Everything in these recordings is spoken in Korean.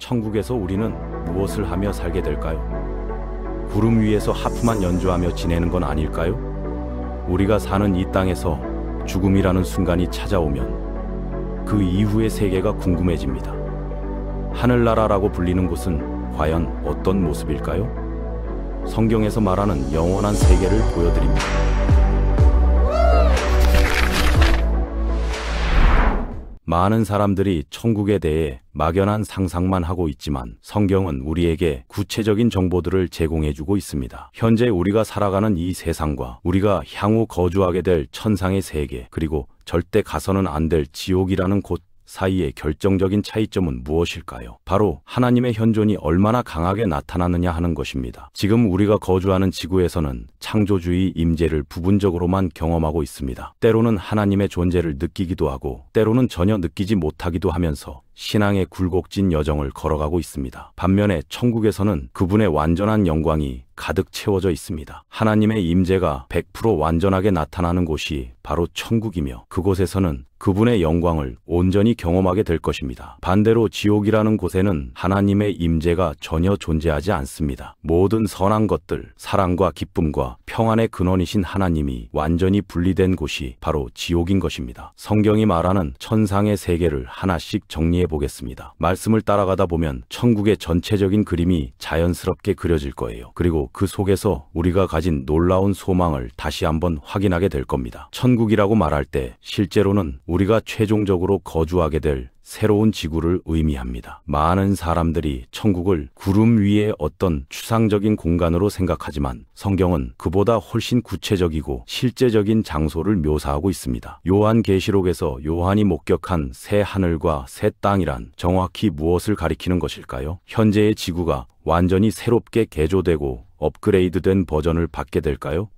천국에서 우리는 무엇을 하며 살게 될까요? 구름 위에서 하프만 연주하며 지내는 건 아닐까요? 우리가 사는 이 땅에서 죽음이라는 순간이 찾아오면 그 이후의 세계가 궁금해집니다. 하늘나라라고 불리는 곳은 과연 어떤 모습일까요? 성경에서 말하는 영원한 세계를 보여드립니다. 많은 사람들이 천국에 대해 막연한 상상만 하고 있지만 성경은 우리에게 구체적인 정보들을 제공해주고 있습니다. 현재 우리가 살아가는 이 세상과 우리가 향후 거주하게 될 천상의 세계, 그리고 절대 가서는 안 될 지옥이라는 곳 사이의 결정적인 차이점은 무엇일까요? 바로 하나님의 현존이 얼마나 강하게 나타나느냐 하는 것입니다. 지금 우리가 거주하는 지구에서는 창조주의 임재를 부분적으로만 경험하고 있습니다. 때로는 하나님의 존재를 느끼기도 하고 때로는 전혀 느끼지 못하기도 하면서 신앙의 굴곡진 여정을 걸어가고 있습니다. 반면에 천국에서는 그분의 완전한 영광이 가득 채워져 있습니다. 하나님의 임재가 100% 완전하게 나타나는 곳이 바로 천국이며 그곳에서는 그분의 영광을 온전히 경험하게 될 것입니다. 반대로 지옥이라는 곳에는 하나님의 임재가 전혀 존재하지 않습니다. 모든 선한 것들, 사랑과 기쁨과 평안의 근원이신 하나님이 완전히 분리된 곳이 바로 지옥인 것입니다. 성경이 말하는 천상의 세계를 하나씩 정리해 보겠습니다. 말씀을 따라가다 보면 천국의 전체적인 그림이 자연스럽게 그려질 거예요. 그리고 그 속에서 우리가 가진 놀라운 소망을 다시 한번 확인하게 될 겁니다. 천국이라고 말할 때 실제로는 우리가 최종적으로 거주하게 될 새로운 지구를 의미합니다. 많은 사람들이 천국을 구름 위의 어떤 추상적인 공간으로 생각하지만 성경은 그보다 훨씬 구체적이고 실제적인 장소를 묘사하고 있습니다. 요한계시록에서 요한이 목격한 새 하늘과 새 땅이란 정확히 무엇을 가리키는 것일까요? 현재의 지구가 완전히 새롭게 개조되고 업그레이드된 버전을 받게 될까요?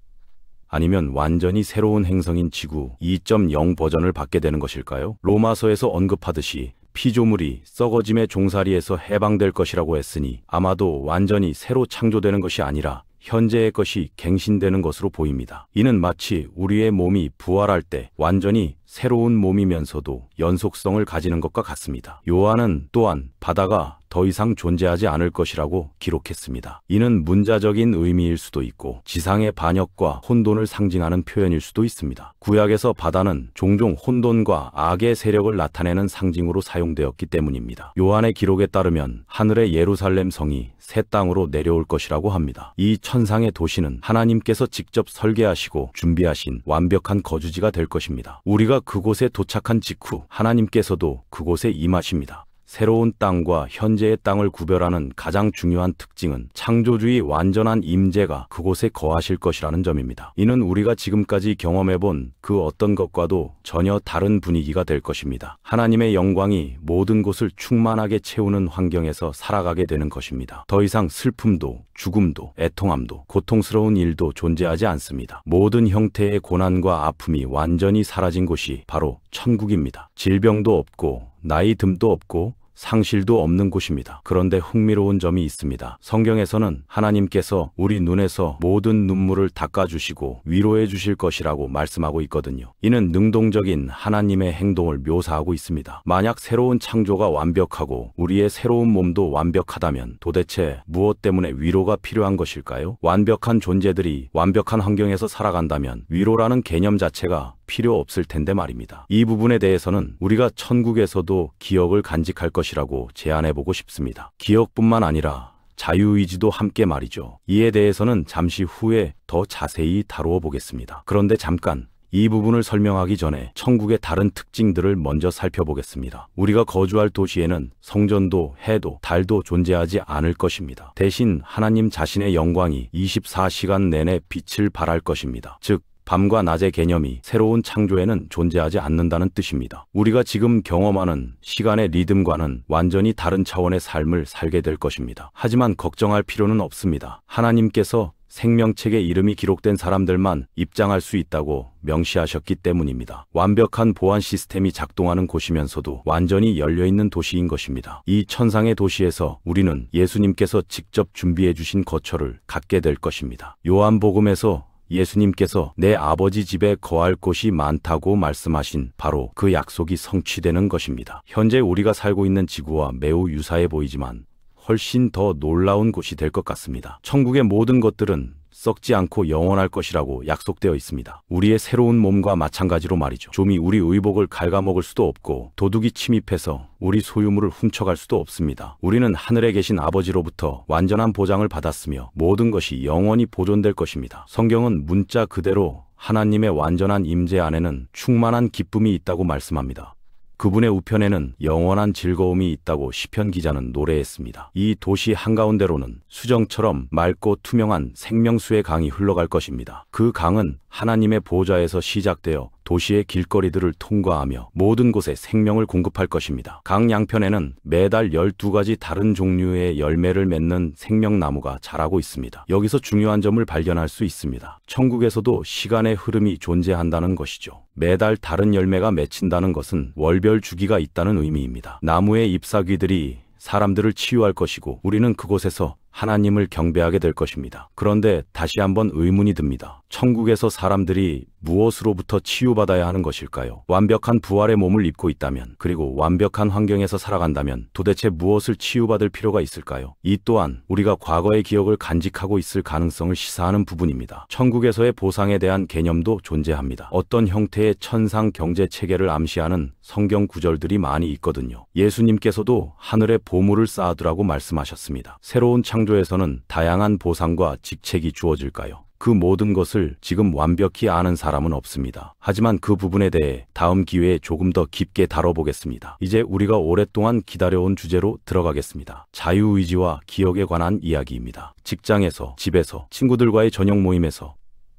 아니면 완전히 새로운 행성인 지구 2.0 버전을 받게 되는 것일까요? 로마서에서 언급하듯이 피조물이 썩어짐의 종살이에서 해방될 것이라고 했으니 아마도 완전히 새로 창조되는 것이 아니라 현재의 것이 갱신되는 것으로 보입니다. 이는 마치 우리의 몸이 부활할 때 완전히 새로운 몸이면서도 연속성을 가지는 것과 같습니다. 요한은 또한 바다가 더 이상 존재하지 않을 것이라고 기록했습니다. 이는 문자적인 의미일 수도 있고 지상의 반역과 혼돈을 상징하는 표현일 수도 있습니다. 구약에서 바다는 종종 혼돈과 악의 세력을 나타내는 상징으로 사용되었기 때문입니다. 요한의 기록에 따르면 하늘의 예루살렘 성이 새 땅으로 내려올 것이라고 합니다. 이 천상의 도시는 하나님께서 직접 설계하시고 준비하신 완벽한 거주지가 될 것입니다. 우리가 그곳에 도착한 직후 하나님께서도 그곳에 임하십니다. 새로운 땅과 현재의 땅을 구별하는 가장 중요한 특징은 창조주의 완전한 임재가 그곳에 거하실 것이라는 점입니다. 이는 우리가 지금까지 경험해본 그 어떤 것과도 전혀 다른 분위기가 될 것입니다. 하나님의 영광이 모든 곳을 충만하게 채우는 환경에서 살아가게 되는 것입니다. 더 이상 슬픔도 죽음도 애통함도 고통스러운 일도 존재하지 않습니다. 모든 형태의 고난과 아픔이 완전히 사라진 곳이 바로 천국입니다. 질병도 없고 나이 듦도 없고 상실도 없는 곳입니다. 그런데 흥미로운 점이 있습니다. 성경에서는 하나님께서 우리 눈에서 모든 눈물을 닦아주시고 위로해 주실 것이라고 말씀하고 있거든요. 이는 능동적인 하나님의 행동을 묘사하고 있습니다. 만약 새로운 창조가 완벽하고 우리의 새로운 몸도 완벽하다면 도대체 무엇 때문에 위로가 필요한 것일까요? 완벽한 존재들이 완벽한 환경에서 살아간다면 위로라는 개념 자체가 필요 없을 텐데 말입니다. 이 부분에 대해서는 우리가 천국에서도 기억을 간직할 것이라고 제안해보고 싶습니다. 기억뿐만 아니라 자유의지도 함께 말이죠. 이에 대해서는 잠시 후에 더 자세히 다루어 보겠습니다. 그런데 잠깐 이 부분을 설명하기 전에 천국의 다른 특징들을 먼저 살펴보겠습니다. 우리가 거주할 도시에는 성전도 해도 달도 존재하지 않을 것입니다. 대신 하나님 자신의 영광이 24시간 내내 빛을 발할 것입니다. 즉 밤과 낮의 개념이 새로운 창조에는 존재하지 않는다는 뜻입니다. 우리가 지금 경험하는 시간의 리듬과는 완전히 다른 차원의 삶을 살게 될 것입니다. 하지만 걱정할 필요는 없습니다. 하나님께서 생명책에 이름이 기록된 사람들만 입장할 수 있다고 명시하셨기 때문입니다. 완벽한 보안 시스템이 작동하는 곳이면서도 완전히 열려있는 도시인 것입니다. 이 천상의 도시에서 우리는 예수님께서 직접 준비해 주신 거처를 갖게 될 것입니다. 요한복음에서 예수님께서 내 아버지 집에 거할 곳이 많다고 말씀하신 바로 그 약속이 성취되는 것입니다. 현재 우리가 살고 있는 지구와 매우 유사해 보이지만 훨씬 더 놀라운 곳이 될 것 같습니다. 천국의 모든 것들은 썩지 않고 영원할 것이라고 약속되어 있습니다. 우리의 새로운 몸과 마찬가지로 말이죠. 좀이 우리 의복을 갉아먹을 수도 없고 도둑이 침입해서 우리 소유물을 훔쳐갈 수도 없습니다. 우리는 하늘에 계신 아버지로부터 완전한 보장을 받았으며 모든 것이 영원히 보존될 것입니다. 성경은 문자 그대로 하나님의 완전한 임재 안에는 충만한 기쁨이 있다고 말씀합니다. 그분의 우편에는 영원한 즐거움이 있다고 시편 기자는 노래했습니다. 이 도시 한가운데로는 수정처럼 맑고 투명한 생명수의 강이 흘러갈 것입니다. 그 강은 하나님의 보좌에서 시작되어 도시의 길거리들을 통과하며 모든 곳에 생명을 공급할 것입니다. 강 양편에는 매달 12가지 다른 종류의 열매를 맺는 생명나무가 자라고 있습니다. 여기서 중요한 점을 발견할 수 있습니다. 천국에서도 시간의 흐름이 존재한다는 것이죠. 매달 다른 열매가 맺힌다는 것은 월별 주기가 있다는 의미입니다. 나무의 잎사귀들이 사람들을 치유할 것이고 우리는 그곳에서 하나님을 경배하게 될 것입니다. 그런데 다시 한번 의문이 듭니다. 천국에서 사람들이 무엇으로부터 치유받아야 하는 것일까요? 완벽한 부활의 몸을 입고 있다면, 그리고 완벽한 환경에서 살아간다면 도대체 무엇을 치유받을 필요가 있을까요? 이 또한 우리가 과거의 기억을 간직하고 있을 가능성을 시사하는 부분입니다. 천국에서의 보상에 대한 개념도 존재합니다. 어떤 형태의 천상 경제 체계를 암시하는 성경 구절들이 많이 있거든요. 예수님께서도 하늘에 보물을 쌓아두라고 말씀하셨습니다. 새로운 창조에서는 다양한 보상과 직책이 주어질까요? 그 모든 것을 지금 완벽히 아는 사람은 없습니다. 하지만 그 부분에 대해 다음 기회에 조금 더 깊게 다뤄보겠습니다. 이제 우리가 오랫동안 기다려온 주제로 들어가겠습니다. 자유의지와 기억에 관한 이야기입니다. 직장에서, 집에서, 친구들과의 저녁 모임에서,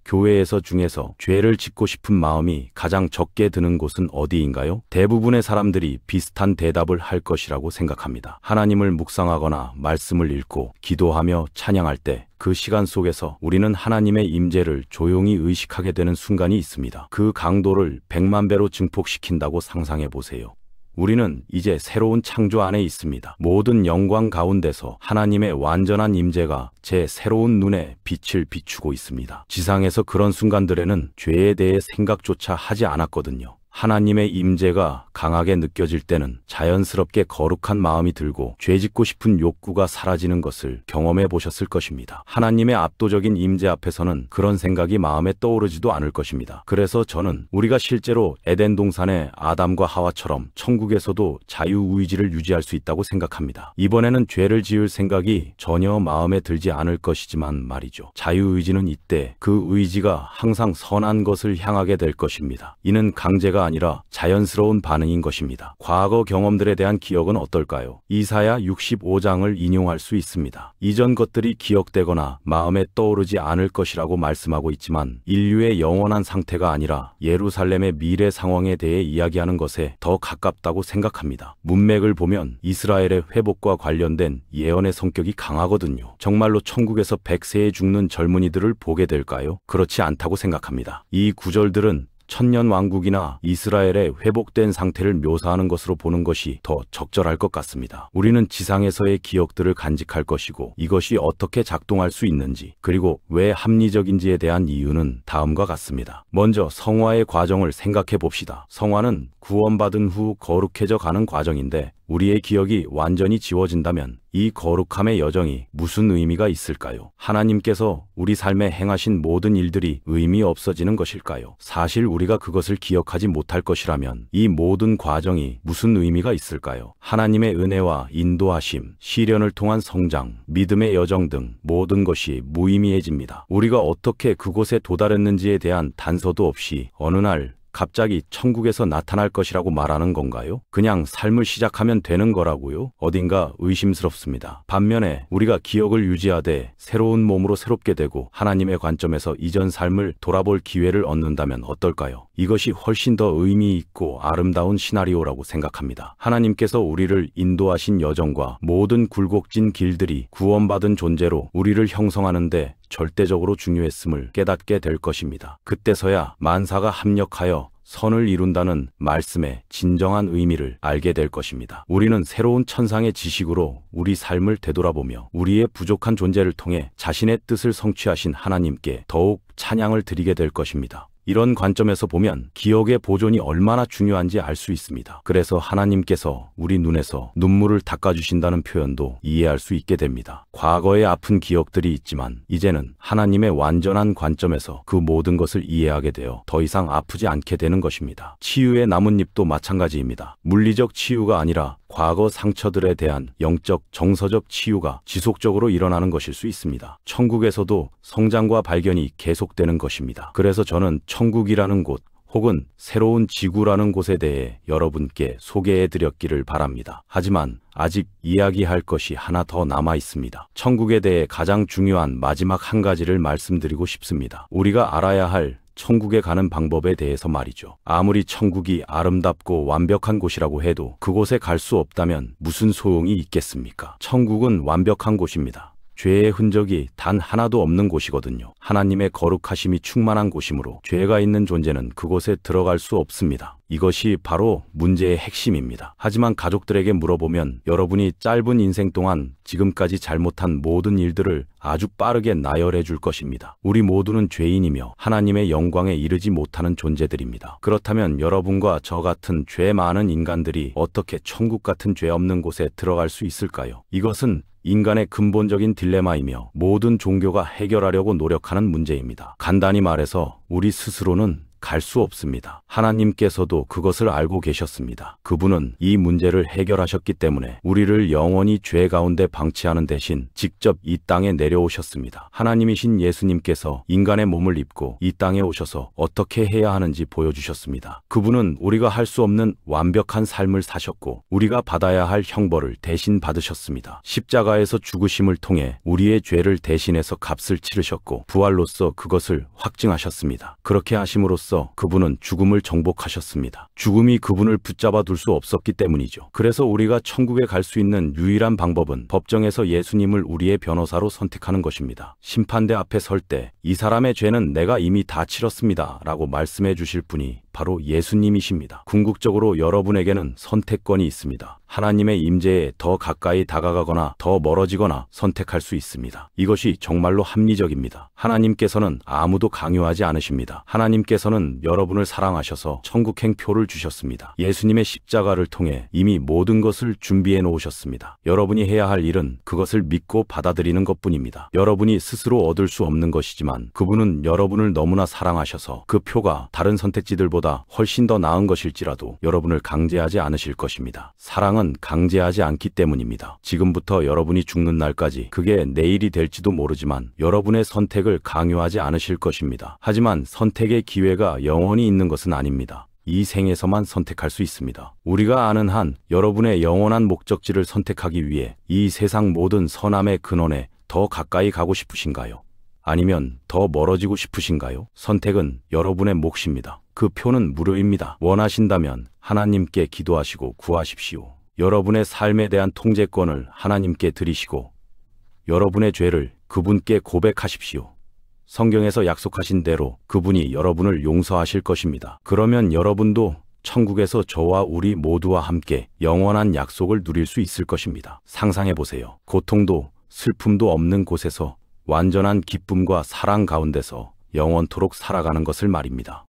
교회에서 중에서 죄를 짓고 싶은 마음이 가장 적게 드는 곳은 어디인가요? 대부분의 사람들이 비슷한 대답을 할 것이라고 생각합니다. 하나님을 묵상하거나 말씀을 읽고 기도하며 찬양할 때 그 시간 속에서 우리는 하나님의 임재를 조용히 의식하게 되는 순간이 있습니다. 그 강도를 100만 배로 증폭시킨다고 상상해 보세요. 우리는 이제 새로운 창조 안에 있습니다. 모든 영광 가운데서 하나님의 완전한 임재가 제 새로운 눈에 빛을 비추고 있습니다. 지상에서 그런 순간들에는 죄에 대해 생각조차 하지 않았거든요. 하나님의 임재가 강하게 느껴질 때는 자연스럽게 거룩한 마음이 들고 죄짓고 싶은 욕구가 사라지는 것을 경험해 보셨을 것입니다. 하나님의 압도적인 임재 앞에서는 그런 생각이 마음에 떠오르지도 않을 것입니다. 그래서 저는 우리가 실제로 에덴 동산의 아담과 하와처럼 천국에서도 자유의지를 유지할 수 있다고 생각합니다. 이번에는 죄를 지을 생각이 전혀 마음에 들지 않을 것이지만 말이죠. 자유의지는 이때 그 의지가 항상 선한 것을 향하게 될 것입니다. 이는 강제가 아니라 자연스러운 반응인 것입니다. 과거 경험들에 대한 기억은 어떨까요? 이사야 65장을 인용할 수 있습니다. 이전 것들이 기억되거나 마음에 떠오르지 않을 것이라고 말씀하고 있지만 인류의 영원한 상태가 아니라 예루살렘의 미래 상황에 대해 이야기하는 것에 더 가깝다고 생각합니다. 문맥을 보면 이스라엘의 회복과 관련된 예언의 성격이 강하거든요. 정말로 천국에서 100세에 죽는 젊은이들을 보게 될까요? 그렇지 않다고 생각합니다. 이 구절들은 천년 왕국이나 이스라엘의 회복된 상태를 묘사하는 것으로 보는 것이 더 적절할 것 같습니다. 우리는 지상에서의 기억들을 간직할 것이고 이것이 어떻게 작동할 수 있는지, 그리고 왜 합리적인지에 대한 이유는 다음과 같습니다. 먼저 성화의 과정을 생각해 봅시다. 성화는 구원받은 후 거룩해져 가는 과정인데 우리의 기억이 완전히 지워진다면 이 거룩함의 여정이 무슨 의미가 있을까요? 하나님께서 우리 삶에 행하신 모든 일들이 의미 없어지는 것일까요? 사실 우리가 그것을 기억하지 못할 것이라면 이 모든 과정이 무슨 의미가 있을까요? 하나님의 은혜와 인도하심, 시련을 통한 성장, 믿음의 여정 등 모든 것이 무의미해집니다. 우리가 어떻게 그곳에 도달했는지에 대한 단서도 없이 어느 날 갑자기 천국에서 나타날 것이라고 말하는 건가요? 그냥 삶을 시작하면 되는 거라고요? 어딘가 의심스럽습니다. 반면에 우리가 기억을 유지하되 새로운 몸으로 새롭게 되고 하나님의 관점에서 이전 삶을 돌아볼 기회를 얻는다면 어떨까요? 이것이 훨씬 더 의미 있고 아름다운 시나리오라고 생각합니다. 하나님께서 우리를 인도하신 여정과 모든 굴곡진 길들이 구원받은 존재로 우리를 형성하는데 절대적으로 중요했음을 깨닫게 될 것입니다. 그때서야 만사가 합력하여 선을 이룬다는 말씀의 진정한 의미를 알게 될 것입니다. 우리는 새로운 천상의 지식으로 우리 삶을 되돌아보며 우리의 부족한 존재를 통해 자신의 뜻을 성취하신 하나님께 더욱 찬양을 드리게 될 것입니다. 이런 관점에서 보면 기억의 보존이 얼마나 중요한지 알 수 있습니다. 그래서 하나님께서 우리 눈에서 눈물을 닦아주신다는 표현도 이해할 수 있게 됩니다. 과거의 아픈 기억들이 있지만 이제는 하나님의 완전한 관점에서 그 모든 것을 이해하게 되어 더 이상 아프지 않게 되는 것입니다. 치유의 나뭇잎도 마찬가지입니다. 물리적 치유가 아니라 과거 상처들에 대한 영적, 정서적 치유가 지속적으로 일어나는 것일 수 있습니다. 천국에서도 성장과 발견이 계속되는 것입니다. 그래서 저는 천국이라는 곳 혹은 새로운 지구라는 곳에 대해 여러분께 소개해 드렸기를 바랍니다. 하지만 아직 이야기할 것이 하나 더 남아 있습니다. 천국에 대해 가장 중요한 마지막 한 가지를 말씀드리고 싶습니다. 우리가 알아야 할 천국에 가는 방법에 대해서 말이죠. 아무리 천국이 아름답고 완벽한 곳이라고 해도 그곳에 갈 수 없다면 무슨 소용이 있겠습니까? 천국은 완벽한 곳입니다. 죄의 흔적이 단 하나도 없는 곳이거든요. 하나님의 거룩하심이 충만한 곳이므로 죄가 있는 존재는 그곳에 들어갈 수 없습니다. 이것이 바로 문제의 핵심입니다. 하지만 가족들에게 물어보면 여러분이 짧은 인생 동안 지금까지 잘못한 모든 일들을 아주 빠르게 나열해 줄 것입니다. 우리 모두는 죄인이며 하나님의 영광에 이르지 못하는 존재들입니다. 그렇다면 여러분과 저 같은 죄 많은 인간들이 어떻게 천국 같은 죄 없는 곳에 들어갈 수 있을까요? 이것은 인간의 근본적인 딜레마이며 모든 종교가 해결하려고 노력하는 문제입니다. 간단히 말해서 우리 스스로는 갈 수 없습니다. 하나님께서도 그것을 알고 계셨습니다. 그분은 이 문제를 해결하셨기 때문에 우리를 영원히 죄 가운데 방치하는 대신 직접 이 땅에 내려오셨습니다. 하나님이신 예수님께서 인간의 몸을 입고 이 땅에 오셔서 어떻게 해야 하는지 보여주셨습니다. 그분은 우리가 할 수 없는 완벽한 삶을 사셨고 우리가 받아야 할 형벌을 대신 받으셨습니다. 십자가에서 죽으심을 통해 우리의 죄를 대신해서 값을 치르셨고 부활로서 그것을 확증하셨습니다. 그렇게 하심으로써 그분은 죽음을 정복하셨습니다. 죽음이 그분을 붙잡아 둘 수 없었기 때문이죠. 그래서 우리가 천국에 갈 수 있는 유일한 방법은 법정에서 예수님을 우리의 변호사로 선택하는 것입니다. 심판대 앞에 설 때 이 사람의 죄는 내가 이미 다 치렀습니다 라고 말씀해 주실 분이 바로 예수님이십니다. 궁극적으로 여러분에게는 선택권이 있습니다. 하나님의 임재에 더 가까이 다가가거나 더 멀어지거나 선택할 수 있습니다. 이것이 정말로 합리적입니다. 하나님께서는 아무도 강요하지 않으십니다. 하나님께서는 여러분을 사랑하셔서 천국행 표를 주셨습니다. 예수님의 십자가를 통해 이미 모든 것을 준비해 놓으셨습니다. 여러분이 해야 할 일은 그것을 믿고 받아들이는 것뿐입니다. 여러분이 스스로 얻을 수 없는 것이지만 그분은 여러분을 너무나 사랑하셔서 그 표가 다른 선택지들보다 훨씬 더 나은 것일지라도 여러분을 강제하지 않으실 것입니다. 사랑은 강제하지 않기 때문입니다. 지금부터 여러분이 죽는 날까지 그게 내일이 될지도 모르지만 여러분의 선택을 강요하지 않으실 것입니다. 하지만 선택의 기회가 영원히 있는 것은 아닙니다. 이 생에서만 선택할 수 있습니다. 우리가 아는 한 여러분의 영원한 목적지를 선택하기 위해 이 세상 모든 선함의 근원에 더 가까이 가고 싶으신가요? 아니면 더 멀어지고 싶으신가요? 선택은 여러분의 몫입니다. 그 표는 무료입니다. 원하신다면 하나님께 기도하시고 구하십시오. 여러분의 삶에 대한 통제권을 하나님께 드리시고 여러분의 죄를 그분께 고백하십시오. 성경에서 약속하신 대로 그분이 여러분을 용서하실 것입니다. 그러면 여러분도 천국에서 저와 우리 모두와 함께 영원한 약속을 누릴 수 있을 것입니다. 상상해 보세요. 고통도 슬픔도 없는 곳에서 완전한 기쁨과 사랑 가운데서 영원토록 살아가는 것을 말입니다.